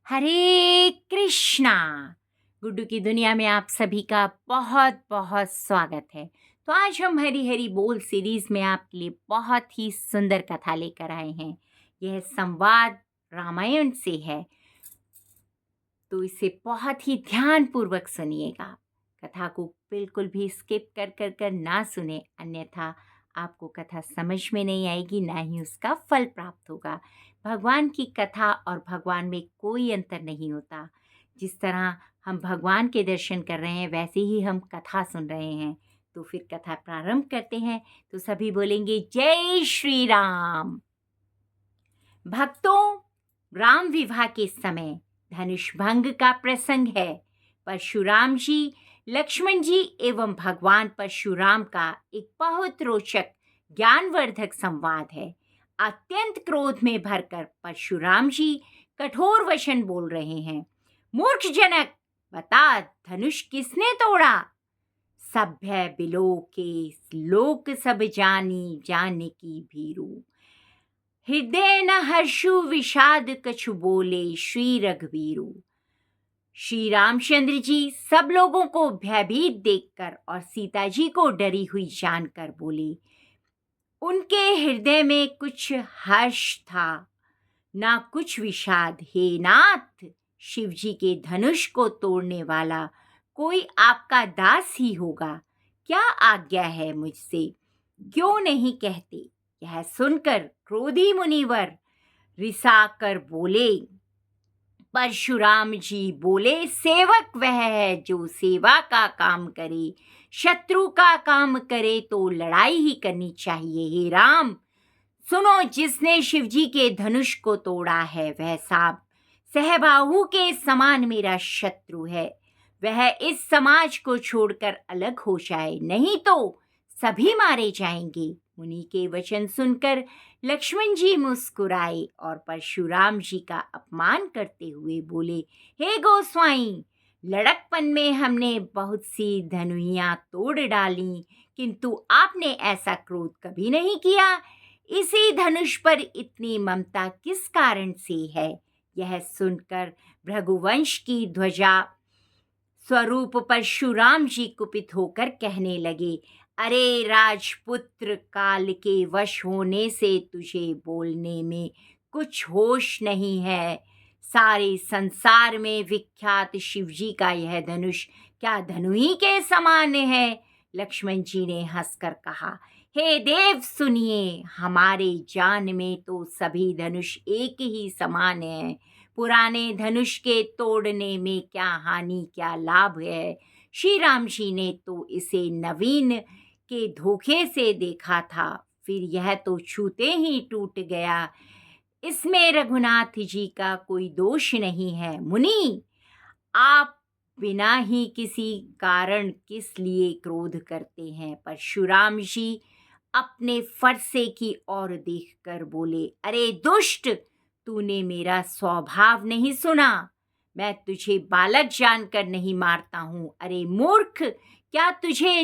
हरे कृष्णा। गुड्डू की दुनिया में आप सभी का बहुत बहुत स्वागत है। तो आज हम हरी हरी बोल सीरीज में आपके लिए बहुत ही सुंदर कथा लेकर आए हैं। यह संवाद रामायण से है, तो इसे बहुत ही ध्यानपूर्वक सुनिएगा। कथा को बिल्कुल भी स्किप कर ना सुने, अन्यथा आपको कथा समझ में नहीं आएगी, ना ही उसका फल प्राप्त होगा। भगवान की कथा और भगवान में कोई अंतर नहीं होता। जिस तरह हम भगवान के दर्शन कर रहे हैं, वैसे ही हम कथा सुन रहे हैं। तो फिर कथा प्रारंभ करते हैं। तो सभी बोलेंगे जय श्री राम। भक्तों, राम विवाह के समय धनुष भंग का प्रसंग है। परशुराम जी, लक्ष्मण जी एवं भगवान परशुराम का एक बहुत रोचक ज्ञानवर्धक संवाद है। अत्यंत क्रोध में भरकर परशुराम जी कठोर वचन बोल रहे हैं। मूर्ख जनक, बता धनुष किसने तोड़ा? सभ्य बिलो के लोक सब जानी, जाने की भीरू। हृदय न हर्षु विषाद कछु बोले, श्री रघुवीरू। श्री रामचंद्र जी सब लोगों को भयभीत देखकर और सीता जी को डरी हुई जानकर बोले। उनके हृदय में कुछ हर्ष था, ना कुछ विषाद। हे नाथ, शिव जी के धनुष को तोड़ने वाला कोई आपका दास ही होगा। क्या आज्ञा है मुझसे, क्यों नहीं कहते? यह सुनकर क्रोधी मुनिवर रिसा कर बोले। परशुराम जी बोले, सेवक वह है जो सेवा का काम करे, शत्रु का काम करे तो लड़ाई ही करनी चाहिए। हे राम, सुनो, जिसने शिवजी के धनुष को तोड़ा है वह सांप सहबाहु के समान मेरा शत्रु है। वह इस समाज को छोड़कर अलग हो जाए, नहीं तो सभी मारे जाएंगे। मुनि के वचन सुनकर लक्ष्मण जी मुस्कुराए और परशुराम जी का अपमान करते हुए बोले, हे गोस्वाई, लड़कपन में हमने बहुत सी धनुइयां तोड़ डाली, किंतु आपने ऐसा क्रोध कभी नहीं किया। इसी धनुष पर इतनी ममता किस कारण से है? यह सुनकर भृगुवंश की ध्वजा स्वरूप परशुराम जी कुपित होकर कहने लगे, अरे राजपुत्र, काल के वश होने से तुझे बोलने में कुछ होश नहीं है। सारे संसार में विख्यात शिवजी का यह धनुष क्या धनुई के समान है? लक्ष्मण जी ने हंसकर कहा, हे देव सुनिए, हमारे जान में तो सभी धनुष एक ही समान है। पुराने धनुष के तोड़ने में क्या हानि, क्या लाभ है? श्री राम जी ने तो इसे नवीन के धोखे से देखा था, फिर यह तो छूते ही टूट गया। इसमें रघुनाथ जी का कोई दोष नहीं है। मुनि, आप बिना ही किसी कारण किस लिए क्रोध करते हैं? परशुराम जी अपने फरसे की ओर देखकर बोले, अरे दुष्ट, तूने मेरा स्वभाव नहीं सुना। मैं तुझे बालक जानकर नहीं मारता हूँ। अरे मूर्ख, क्या तू मुझे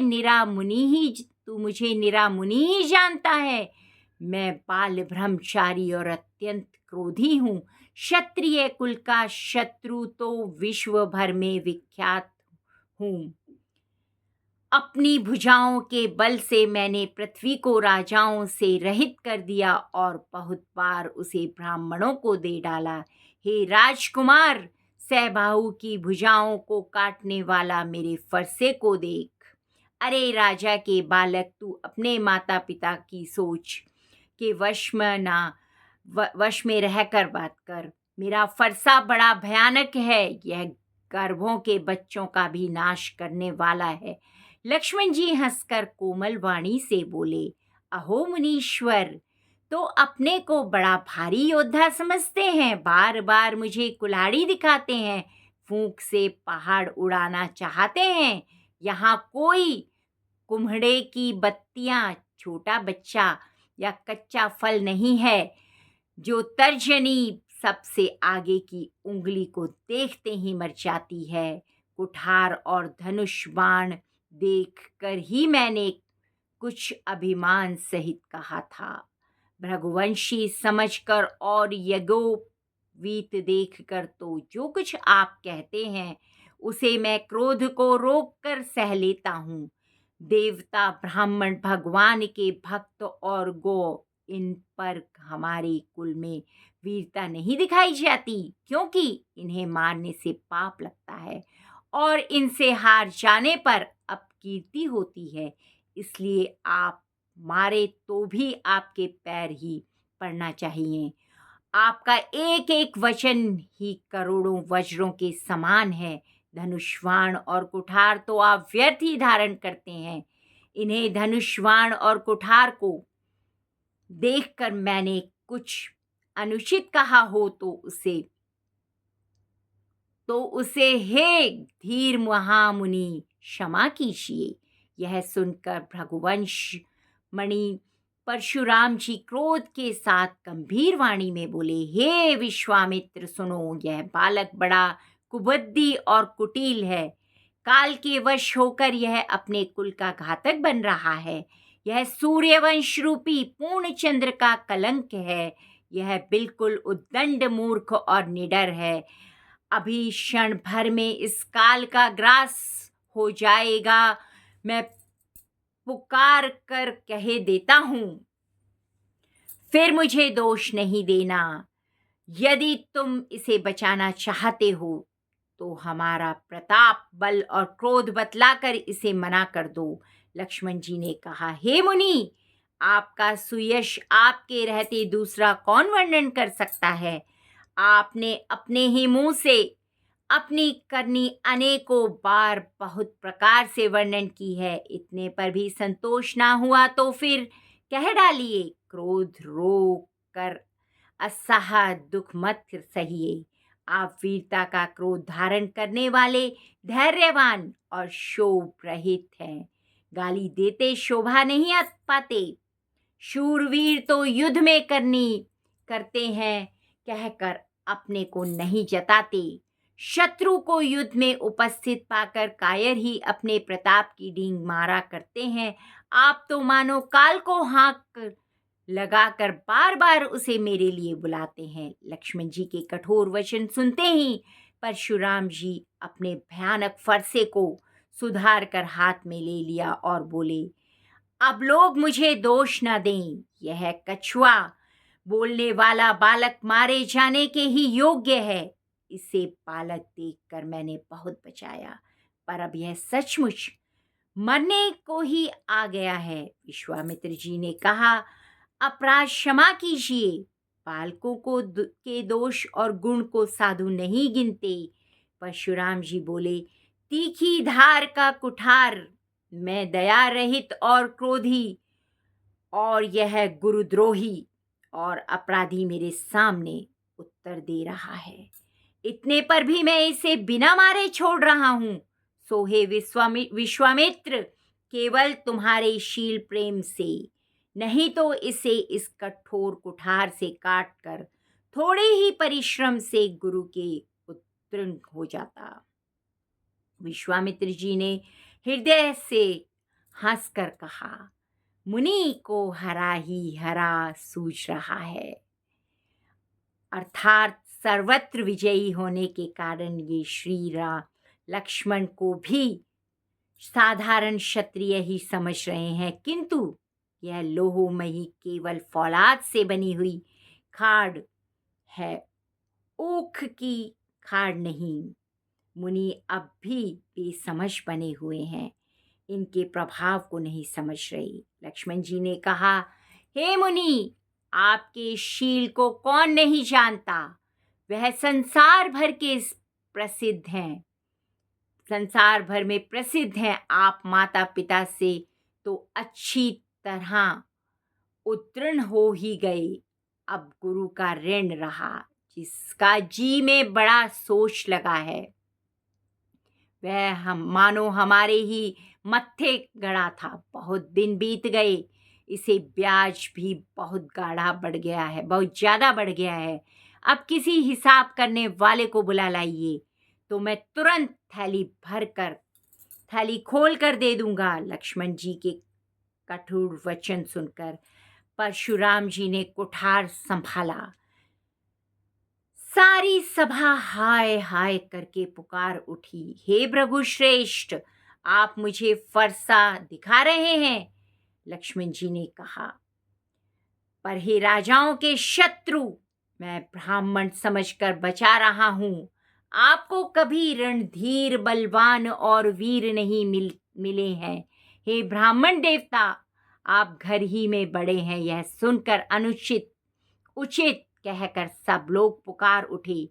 निरा मुनि ही जानता है? मैं बाल ब्रह्मचारी और अत्यंत क्रोधी हूँ। क्षत्रिय कुल का शत्रु तो विश्व भर में विख्यात हूँ। अपनी भुजाओं के बल से मैंने पृथ्वी को राजाओं से रहित कर दिया और बहुत बार उसे ब्राह्मणों को दे डाला। हे राजकुमार, सहबाहु की भुजाओं को काटने वाला मेरे फरसे को देख। अरे राजा के बालक, तू अपने माता पिता की सोच के वश में रहकर बात कर। मेरा फरसा बड़ा भयानक है, यह गर्भों के बच्चों का भी नाश करने वाला है। लक्ष्मण जी हंसकर कोमल वाणी से बोले, अहो मुनीश्वर, तो अपने को बड़ा भारी योद्धा समझते हैं, बार बार मुझे कुल्हाड़ी दिखाते हैं, फूंक से पहाड़ उड़ाना चाहते हैं। यहाँ कोई कुम्हड़े की बत्तियां, छोटा बच्चा या कच्चा फल नहीं है जो तर्जनी सबसे आगे की उंगली को देखते ही मर जाती है। कुठार और धनुष बाण देख कर ही मैंने कुछ अभिमान सहित कहा था। भृगुवंशी समझकर और वीत देखकर तो जो कुछ आप कहते हैं उसे मैं क्रोध को रोक कर सह लेता हूँ। देवता, ब्राह्मण, भगवान के भक्त और गौ, इन पर हमारे कुल में वीरता नहीं दिखाई जाती, क्योंकि इन्हें मारने से पाप लगता है और इनसे हार जाने पर अपकीर्ति होती है। इसलिए आप मारे तो भी आपके पैर ही पड़ना चाहिए। आपका एक एक वचन ही करोड़ों वज्रों के समान है। धनुष्वाण और कुठार तो आप व्यर्थ ही धारण करते हैं। इन्हें धनुष्वाण और कुठार को देखकर मैंने कुछ अनुचित कहा हो तो उसे हे धीर महामुनि क्षमा कीजिए। यह सुनकर भृगुवंश मणि परशुराम जी क्रोध के साथ गंभीर वाणी में बोले, हे विश्वामित्र सुनो, यह बालक बड़ा कुबुद्धि और कुटिल है। काल के वश होकर यह अपने कुल का घातक बन रहा है। यह सूर्यवंश रूपी पूर्ण चंद्र का कलंक है। यह बिल्कुल उद्दंड, मूर्ख और निडर है। अभी क्षण भर में इस काल का ग्रास हो जाएगा। मैं पुकार कर कह देता हूँ, फिर मुझे दोष नहीं देना। यदि तुम इसे बचाना चाहते हो तो हमारा प्रताप, बल और क्रोध बतलाकर इसे मना कर दो। लक्ष्मण जी ने कहा, हे मुनि, आपका सुयश आपके रहते दूसरा कौन वर्णन कर सकता है। आपने अपने ही मुंह से अपनी करनी अनेकों बार बहुत प्रकार से वर्णन की है। इतने पर भी संतोष ना हुआ तो फिर कह डालिए, क्रोध रोक कर असह्य दुख मत सहिए। आप वीरता का क्रोध धारण करने वाले, धैर्यवान और शोभ रहित हैं। गाली देते शोभा नहीं आ पाते। शूरवीर तो युद्ध में करनी करते हैं कहकर अपने को नहीं जताते। शत्रु को युद्ध में उपस्थित पाकर कायर ही अपने प्रताप की डींग मारा करते हैं। आप तो मानो काल को हाँक लगाकर बार बार उसे मेरे लिए बुलाते हैं। लक्ष्मण जी के कठोर वचन सुनते ही परशुराम जी अपने भयानक फरसे को सुधार कर हाथ में ले लिया और बोले, अब लोग मुझे दोष न दें। यह कछुआ बोलने वाला बालक मारे जाने के ही योग्य है। इसे बालक देखकर मैंने बहुत बचाया, पर अब यह सचमुच मरने को ही आ गया है। विश्वामित्र जी ने कहा, अपराध क्षमा कीजिए। बालकों को के दोष और गुण को साधु नहीं गिनते। परशुराम जी बोले, तीखी धार का कुठार, मैं दया रहित और क्रोधी, और यह गुरुद्रोही और अपराधी मेरे सामने उत्तर दे रहा है। इतने पर भी मैं इसे बिना मारे छोड़ रहा हूं। सो हे विश्वामित्र, केवल तुम्हारे शील प्रेम से, नहीं तो इसे इस कठोर कुठार से काट कर थोड़े ही परिश्रम से गुरु के उत्तीर्ण हो जाता। विश्वामित्र जी ने हृदय से हंसकर कहा, मुनि को हरा ही हरा सूझ रहा है। अर्थात सर्वत्र विजयी होने के कारण ये श्री राम लक्ष्मण को भी साधारण क्षत्रिय ही समझ रहे हैं, किंतु यह लोहमयी केवल फौलाद से बनी हुई खाड़ है, ऊख की खाड़ नहीं। मुनि अब भी बेसमझ बने हुए हैं, इनके प्रभाव को नहीं समझ रही। लक्ष्मण जी ने कहा, हे मुनि, आपके शील को कौन नहीं जानता। वह संसार भर के प्रसिद्ध हैं, संसार भर में प्रसिद्ध हैं। आप माता पिता से तो अच्छी तरह उत्तीर्ण हो ही गए, अब गुरु का ऋण रहा, जिसका जी में बड़ा सोच लगा है। वह हम मानो हमारे ही मत्थे गड़ा था। बहुत दिन बीत गए, इसे ब्याज भी बहुत गाढ़ा बढ़ गया है, बहुत ज़्यादा बढ़ गया है। अब किसी हिसाब करने वाले को बुला लाइए, तो मैं तुरंत थैली खोल कर दे दूंगा। लक्ष्मण जी के कठोर वचन सुनकर परशुराम जी ने कुठार संभाला, सारी सभा हाय हाय करके पुकार उठी, हे भृगु श्रेष्ठ, आप मुझे फरसा दिखा रहे हैं। लक्ष्मण जी ने कहा, पर हे राजाओं के शत्रु, मैं ब्राह्मण समझकर बचा रहा हूं। आपको कभी रणधीर बलवान और वीर नहीं मिले हैं। हे ब्राह्मण देवता, आप घर ही में बड़े हैं, यह सुनकर अनुचित उचित कहकर सब लोग पुकार उठे।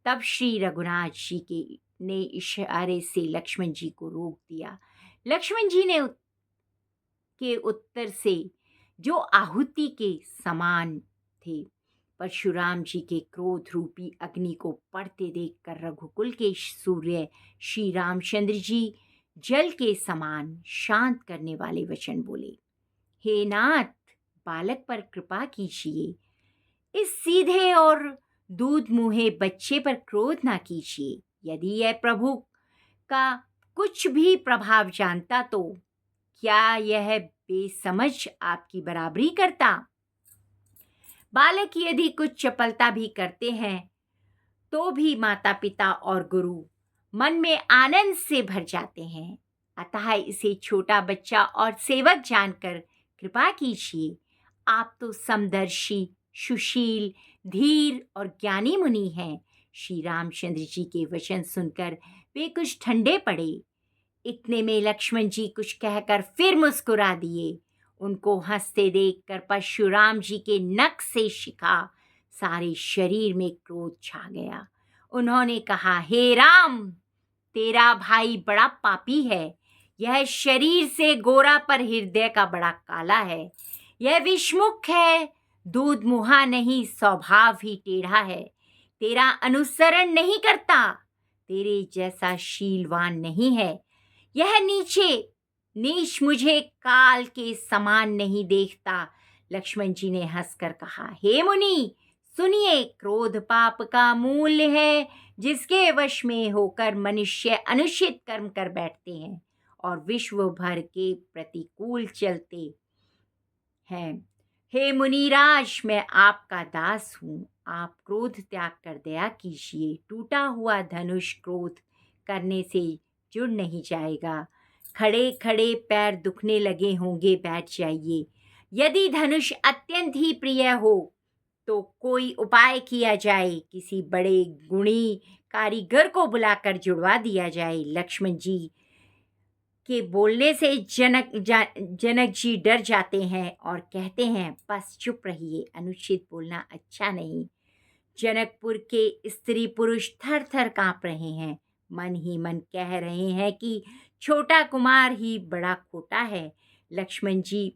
तब श्री रघुनाथ जी के ने इशारे से लक्ष्मण जी को रोक दिया। लक्ष्मण जी ने के उत्तर से जो आहुति के समान थे, परशुराम जी के क्रोध रूपी अग्नि को पड़ते देखकर रघुकुल के सूर्य श्री रामचंद्र जी जल के समान शांत करने वाले वचन बोले, हे नाथ, बालक पर कृपा कीजिए। इस सीधे और दूध मुहे बच्चे पर क्रोध ना कीजिए। यदि यह प्रभु का कुछ भी प्रभाव जानता तो क्या यह बेसमझ आपकी बराबरी करता? बालक यदि कुछ चपलता भी करते हैं तो भी माता पिता और गुरु मन में आनंद से भर जाते हैं। अतः इसे छोटा बच्चा और सेवक जानकर कृपा कीजिए। आप तो समदर्शी, सुशील, धीर और ज्ञानी मुनि हैं। श्री रामचंद्र जी के वचन सुनकर वे कुछ ठंडे पड़े। इतने में लक्ष्मण जी कुछ कहकर फिर मुस्कुरा दिए। उनको हंसते देखकर परशुराम जी के नख से शिखा सारे शरीर में क्रोध छा गया। उन्होंने कहा, हे राम, तेरा भाई बड़ा पापी है। यह शरीर से गोरा पर हृदय का बड़ा काला है। यह विषमुख है, दूध मुहा नहीं, स्वभाव ही टेढ़ा है। तेरा अनुसरण नहीं करता, तेरे जैसा शीलवान नहीं है। यह नीच मुझे काल के समान नहीं देखता। लक्ष्मण जी ने हंसकर कहा, हे मुनि, सुनिए, क्रोध पाप का मूल है, जिसके वश में होकर मनुष्य अनुचित कर्म कर बैठते हैं और विश्व भर के प्रतिकूल चलते हैं। हे मुनिराज, मैं आपका दास हूँ। आप क्रोध त्याग कर दया कीजिए। टूटा हुआ धनुष क्रोध करने से जुड़ नहीं जाएगा। खड़े खड़े पैर दुखने लगे होंगे, बैठ जाइए। यदि धनुष अत्यंत ही प्रिय हो तो कोई उपाय किया जाए, किसी बड़े गुणी कारीगर को बुलाकर जुड़वा दिया जाए। लक्ष्मण जी के बोलने से जनक जी डर जाते हैं और कहते हैं, बस चुप रहिए, अनुचित बोलना अच्छा नहीं। जनकपुर के स्त्री पुरुष थर थर कांप रहे हैं, मन ही मन कह रहे हैं कि छोटा कुमार ही बड़ा खोटा है। लक्ष्मण जी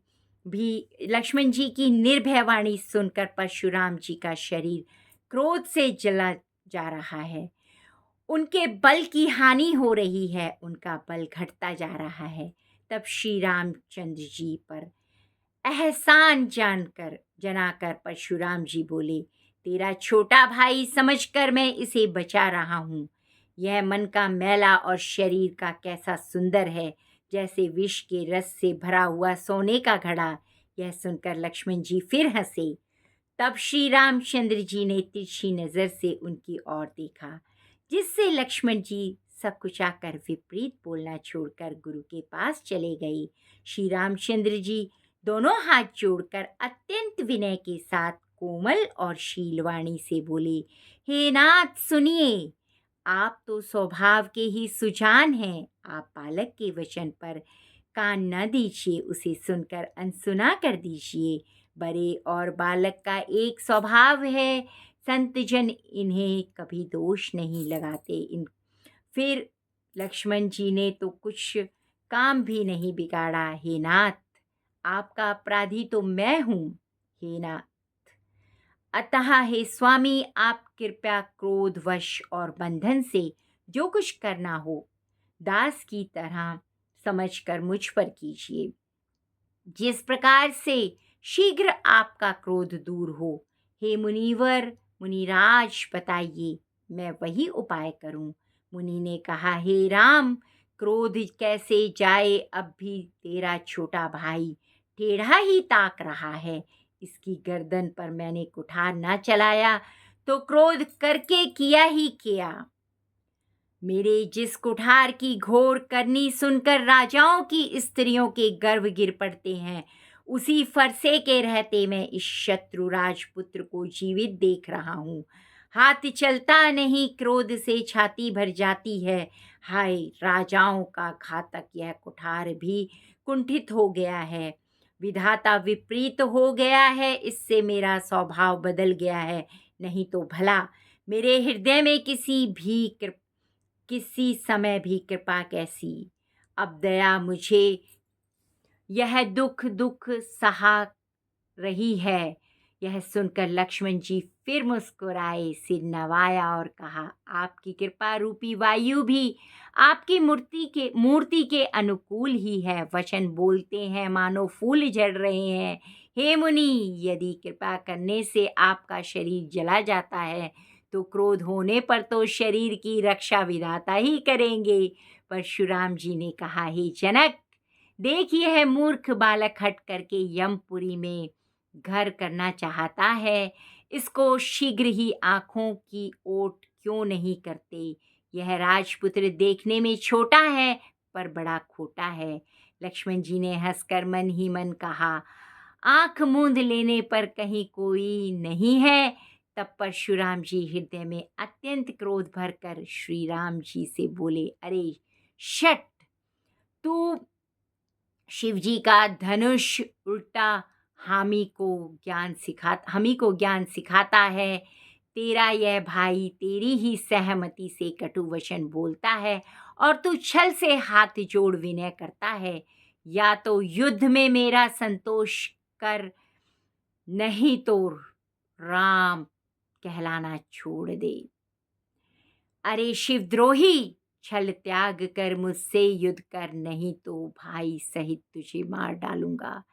की निर्भय वाणी सुनकर परशुराम जी का शरीर क्रोध से जला जा रहा है। उनके बल की हानि हो रही है, उनका बल घटता जा रहा है। तब श्री रामचंद्र जी पर एहसान जनाकर परशुराम जी बोले, तेरा छोटा भाई समझकर मैं इसे बचा रहा हूँ। यह मन का मैला और शरीर का कैसा सुंदर है, जैसे विष के रस से भरा हुआ सोने का घड़ा। यह सुनकर लक्ष्मण जी फिर हंसे। तब श्री रामचंद्र जी ने तिरछी नजर से उनकी ओर देखा, जिससे लक्ष्मण जी सकुचाकर विपरीत बोलना छोड़कर गुरु के पास चले गए। श्री रामचंद्र जी दोनों हाथ जोड़कर अत्यंत विनय के साथ कोमल और शीलवाणी से बोले, हे नाथ, सुनिए, आप तो स्वभाव के ही सुजान हैं। आप बालक के वचन पर कान न दीजिए, उसे सुनकर अनसुना कर दीजिए। बड़े और बालक का एक स्वभाव है, संतजन इन्हें कभी दोष नहीं लगाते। फिर लक्ष्मण जी ने तो कुछ काम भी नहीं बिगाड़ा। हे नाथ, आपका अपराधी तो मैं हूँ। हे नाथ, अतः हे स्वामी, आप कृपया क्रोधवश और बंधन से जो कुछ करना हो दास की तरह समझकर मुझ पर कीजिए। जिस प्रकार से शीघ्र आपका क्रोध दूर हो, हे मुनिवर मुनिराज, बताइए, मैं वही उपाय करूं। मुनि ने कहा, हे राम, क्रोध कैसे जाए, अब भी तेरा छोटा भाई टेढ़ा ही ताक रहा है। इसकी गर्दन पर मैंने कुठार न चलाया तो क्रोध करके किया ही किया। मेरे जिस कुठार की घोर करनी सुनकर राजाओं की स्त्रियों के गर्भ गिर पड़ते हैं, उसी फरसे के रहते मैं इस शत्रु राजपुत्र को जीवित देख रहा हूँ। हाथ चलता नहीं, क्रोध से छाती भर जाती है। हाय, राजाओं का घातक यह कुठार भी कुंठित हो गया है। विधाता विपरीत हो गया है, इससे मेरा स्वभाव बदल गया है। नहीं तो भला मेरे हृदय में किसी समय भी कृपा कैसी। अब दया मुझे यह दुख सहा रही है। यह सुनकर लक्ष्मण जी फिर मुस्कुराए, सिर नवाया और कहा, आपकी कृपा रूपी वायु भी आपकी मूर्ति के अनुकूल ही है। वचन बोलते हैं मानो फूल झड़ रहे हैं। हे मुनि, यदि कृपा करने से आपका शरीर जला जाता है तो क्रोध होने पर तो शरीर की रक्षा विधाता ही करेंगे। परशुराम जी ने कहा, हे जनक, देख, यह मूर्ख बालक हट करके यमपुरी में घर करना चाहता है। इसको शीघ्र ही आंखों की ओट क्यों नहीं करते। यह राजपुत्र देखने में छोटा है पर बड़ा खोटा है। लक्ष्मण जी ने हंसकर मन ही मन कहा, आंख मूंद लेने पर कहीं कोई नहीं है। तब परशुराम जी हृदय में अत्यंत क्रोध भरकर श्री राम जी से बोले, अरे शट, तू शिवजी का धनुष उल्टा हमी को ज्ञान सिखाता है। तेरा यह भाई तेरी ही सहमति से कटु वचन बोलता है और तू छल से हाथ जोड़ विनय करता है। या तो युद्ध में मेरा संतोष कर, नहीं तो राम कहलाना छोड़ दे। अरे शिवद्रोही, छल त्याग कर मुझसे युद्ध कर, नहीं तो भाई सहित तुझे मार डालूंगा।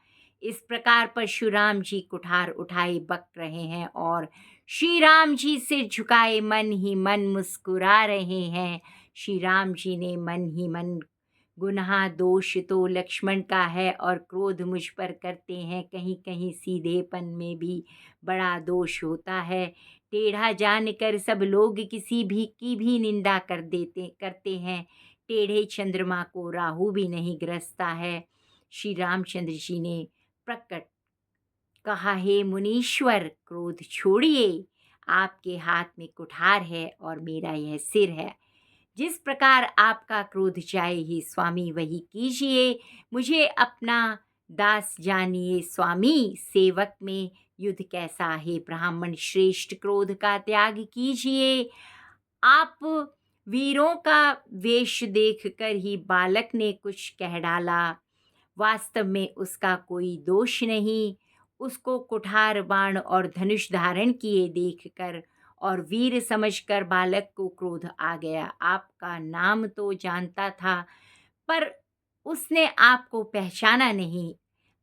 इस प्रकार परशुराम जी कुठार उठाए बक रहे हैं और श्री राम जी सिर झुकाए मन ही मन मुस्कुरा रहे हैं। श्री राम जी ने मन ही मन, गुनाह दोष तो लक्ष्मण का है और क्रोध मुझ पर करते हैं। कहीं कहीं सीधेपन में भी बड़ा दोष होता है। टेढ़ा जानकर सब लोग किसी भी की भी निंदा करते हैं। टेढ़े चंद्रमा को राहु भी नहीं ग्रसता है। श्री रामचंद्र जी ने प्रकट कहा, हे मुनीश्वर, क्रोध छोड़िए। आपके हाथ में कुठार है और मेरा यह सिर है। जिस प्रकार आपका क्रोध जाए ही स्वामी वही कीजिए। मुझे अपना दास जानिए स्वामी। सेवक में युद्ध कैसा है ब्राह्मण श्रेष्ठ, क्रोध का त्याग कीजिए। आप वीरों का वेश देखकर ही बालक ने कुछ कह डाला। वास्तव में उसका कोई दोष नहीं। उसको कुठार, बाण और धनुष धारण किए देखकर और वीर समझकर बालक को क्रोध आ गया। आपका नाम तो जानता था पर उसने आपको पहचाना नहीं।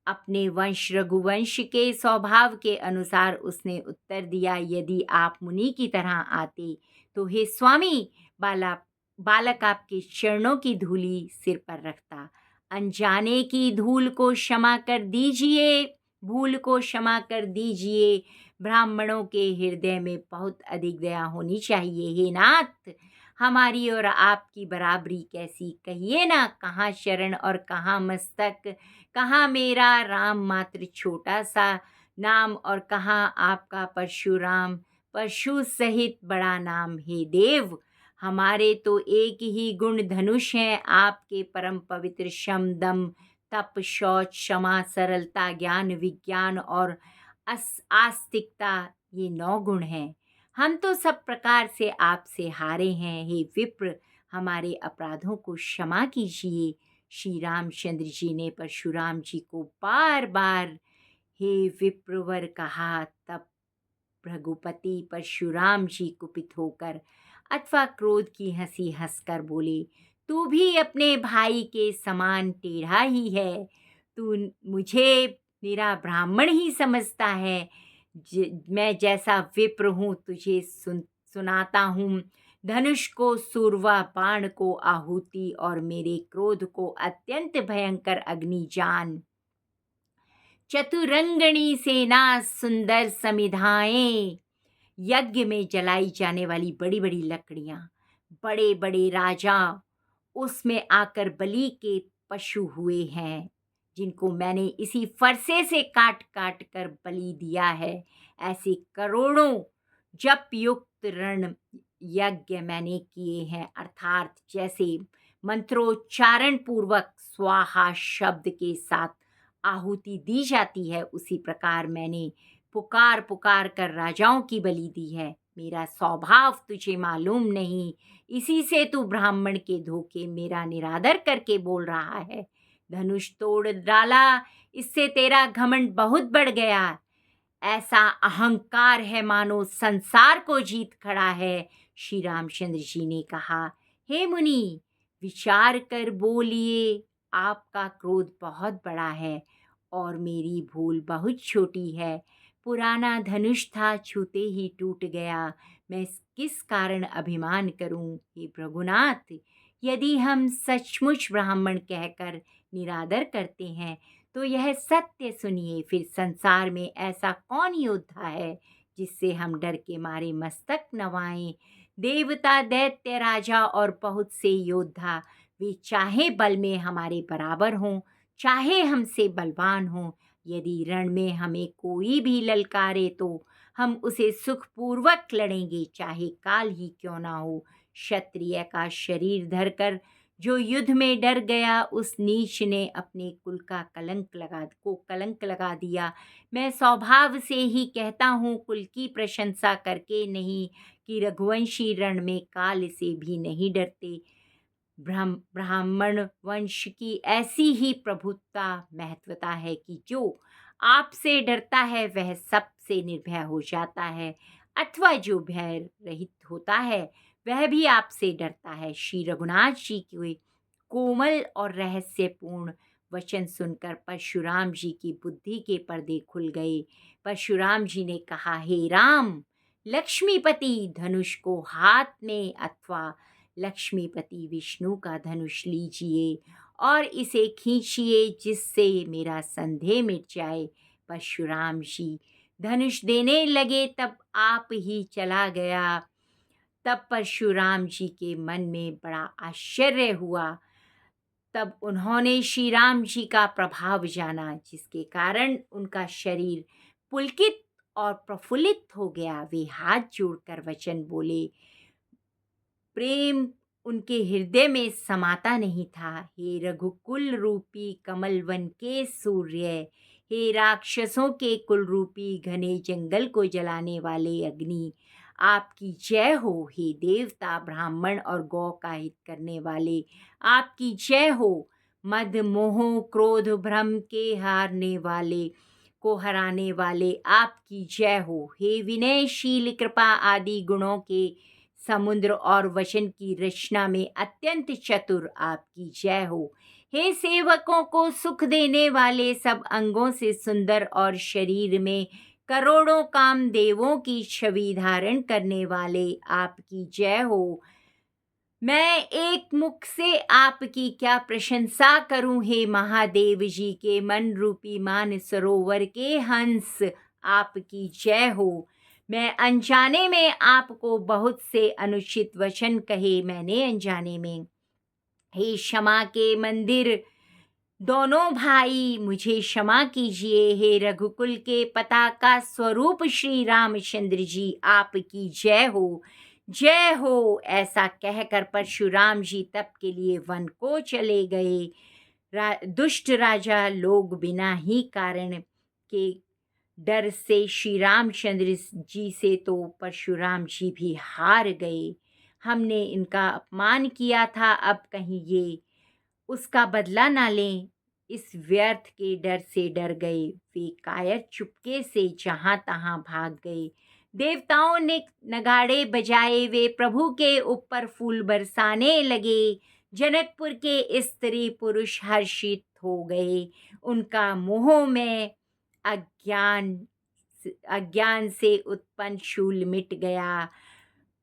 अपने वंश रघुवंश के स्वभाव के अनुसार उसने उत्तर दिया, यदि आप मुनि की तरह आते तो हे स्वामी, बालक आपके चरणों की धूली सिर पर रखता। अनजाने की धूल को क्षमा कर दीजिए, भूल को क्षमा कर दीजिए। ब्राह्मणों के हृदय में बहुत अधिक दया होनी चाहिए। हे नाथ, हमारी और आपकी बराबरी कैसी, कहिए ना। कहाँ शरण और कहाँ मस्तक, कहाँ मेरा राम मात्र छोटा सा नाम और कहाँ आपका परशुराम, परशु सहित बड़ा नाम। हे देव, हमारे तो एक ही गुण धनुष हैं, आपके परम पवित्र शम, दम, तप, शौच, क्षमा, सरलता, ज्ञान, विज्ञान और आस्तिकता, ये 9 गुण हैं। हम तो सब प्रकार से आपसे हारे हैं। हे विप्र, हमारे अपराधों को क्षमा कीजिए। श्री रामचंद्र जी ने परशुराम जी को बार बार हे विप्रवर कहा। तब भृगुपति परशुराम जी कुपित होकर अथवा क्रोध की हंसी हंसकर बोले, तू भी अपने भाई के समान टेढ़ा ही है। तू मुझे मेरा ब्राह्मण ही समझता है। मैं जैसा विप्र हूँ तुझे सुनाता हूँ। धनुष को सूर्वा, बाण को आहुति और मेरे क्रोध को अत्यंत भयंकर अग्नि जान। चतुरंगणी सेना सुंदर समिधाएं, यज्ञ में जलाई जाने वाली बड़ी बड़ी लकड़ियाँ, बड़े बड़े राजा उसमें आकर बलि के पशु हुए हैं, जिनको मैंने इसी फरसे से काट काट कर बलि दिया है। ऐसे करोड़ों जप युक्त रण यज्ञ मैंने किए हैं, अर्थात जैसे मंत्रोच्चारण पूर्वक स्वाहा शब्द के साथ आहुति दी जाती है, उसी प्रकार मैंने पुकार पुकार कर राजाओं की बलि दी है। मेरा स्वभाव तुझे मालूम नहीं, इसी से तू ब्राह्मण के धोखे मेरा निरादर करके बोल रहा है। धनुष तोड़ डाला, इससे तेरा घमंड बहुत बढ़ गया। ऐसा अहंकार है मानो संसार को जीत खड़ा है। श्री रामचंद्र जी ने कहा, हे मुनि, विचार कर बोलिए, आपका क्रोध बहुत बड़ा है और मेरी भूल बहुत छोटी है। पुराना धनुष था, छूते ही टूट गया। मैं किस कारण अभिमान करूं? हे भृगुनाथ, यदि हम सचमुच ब्राह्मण कहकर निरादर करते हैं तो यह सत्य सुनिए, फिर संसार में ऐसा कौन योद्धा है जिससे हम डर के मारे मस्तक नवाएं? देवता, दैत्य, राजा और बहुत से योद्धा, वे चाहे बल में हमारे बराबर हों, चाहे हमसे बलवान हों, यदि रण में हमें कोई भी ललकारे तो हम उसे सुखपूर्वक लड़ेंगे, चाहे काल ही क्यों ना हो। क्षत्रिय का शरीर धरकर जो युद्ध में डर गया, उस नीच ने अपने कुल का कलंक लगा दिया। मैं स्वभाव से ही कहता हूँ, कुल की प्रशंसा करके नहीं, कि रघुवंशी रण में काल से भी नहीं डरते। ब्राह्मण वंश की ऐसी ही प्रभुता महत्वता है कि जो आपसे डरता है वह सबसे निर्भय हो जाता है, अथवा जो भय रहित होता है वह भी आपसे डरता है। श्री रघुनाथ जी के कोमल और रहस्यपूर्ण वचन सुनकर परशुराम जी की बुद्धि के पर्दे खुल गए। परशुराम जी ने कहा, हे राम, लक्ष्मीपति धनुष को हाथ में अथवा लक्ष्मीपति विष्णु का धनुष लीजिए और इसे खींचिए, जिससे मेरा संदेह मिट जाए। परशुराम जी धनुष देने लगे, तब आप ही चला गया। तब परशुराम जी के मन में बड़ा आश्चर्य हुआ। तब उन्होंने श्री राम जी का प्रभाव जाना, जिसके कारण उनका शरीर पुलकित और प्रफुल्लित हो गया। वे हाथ जोड़कर वचन बोले, प्रेम उनके हृदय में समाता नहीं था। हे रघुकुल रूपी कमल वन के सूर्य, हे राक्षसों के कुल रूपी घने जंगल को जलाने वाले अग्नि, आपकी जय हो। हे देवता, ब्राह्मण और गौ का हित करने वाले, आपकी जय हो। मद मोह क्रोध भ्रम के हारने वाले को हराने वाले, आपकी जय हो। हे विनयशील, कृपा आदि गुणों के समुद्र और वचन की रचना में अत्यंत चतुर, आपकी जय हो। हे सेवकों को सुख देने वाले, सब अंगों से सुंदर और शरीर में करोड़ों कामदेवों की छवि धारण करने वाले, आपकी जय हो। मैं एक मुख से आपकी क्या प्रशंसा करूं? हे महादेव जी के मन रूपी मान सरोवर के हंस, आपकी जय हो। मैं अनजाने में आपको बहुत से अनुचित वचन कहे, मैंने अनजाने में। हे क्षमा के मंदिर दोनों भाई, मुझे क्षमा कीजिए। हे रघुकुल के पताका स्वरूप श्री रामचंद्र जी, आपकी जय हो, जय हो। ऐसा कहकर परशुराम जी तप के लिए वन को चले गए। दुष्ट राजा लोग बिना ही कारण के डर से श्री रामचंद्र जी से तो परशुराम जी भी हार गए। हमने इनका अपमान किया था, अब कहीं ये उसका बदला ना लें, इस व्यर्थ के डर से डर गए। वे कायर चुपके से जहाँ तहाँ भाग गए। देवताओं ने नगाड़े बजाए, वे प्रभु के ऊपर फूल बरसाने लगे। जनकपुर के स्त्री पुरुष हर्षित हो गए। उनका मोह में अज्ञान से उत्पन्न शूल मिट गया।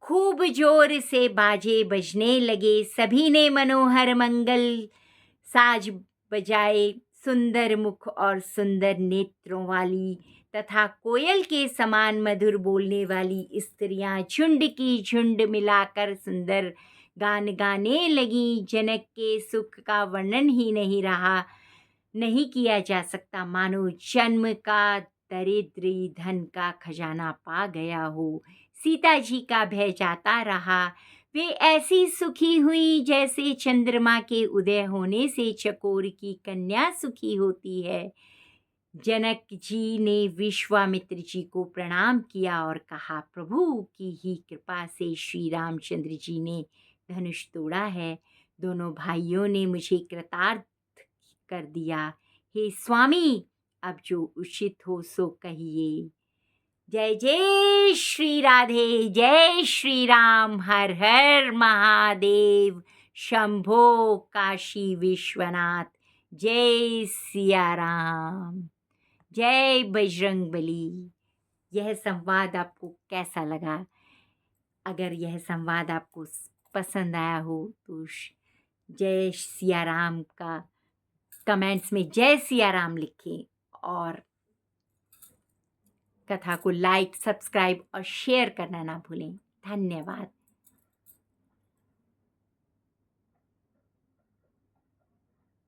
खूब जोर से बाजे बजने लगे। सभी ने मनोहर मंगल साज बजाए। सुंदर मुख और सुंदर नेत्रों वाली तथा कोयल के समान मधुर बोलने वाली स्त्रियां झुंड की झुंड मिलाकर सुंदर गान गाने लगी। जनक के सुख का वर्णन ही नहीं किया जा सकता, मानो जन्म का दरिद्री धन का खजाना पा गया हो। सीता जी का भय जाता रहा। वे ऐसी सुखी हुई जैसे चंद्रमा के उदय होने से चकोर की कन्या सुखी होती है। जनक जी ने विश्वामित्र जी को प्रणाम किया और कहा, प्रभु की ही कृपा से श्री रामचंद्र जी ने धनुष तोड़ा है। दोनों भाइयों ने मुझे कृतार्थ कर दिया। हे स्वामी, अब जो उचित हो सो कहिए। जय जय श्री राधे, जय श्री राम, हर हर महादेव, शंभो काशी विश्वनाथ, जय सिया राम, जय बजरंगबली। यह संवाद आपको कैसा लगा? अगर यह संवाद आपको पसंद आया हो तो जय सिया राम का कमेंट्स में जय सिया राम लिखें और कथा को लाइक, सब्सक्राइब और शेयर करना ना भूलें। धन्यवाद।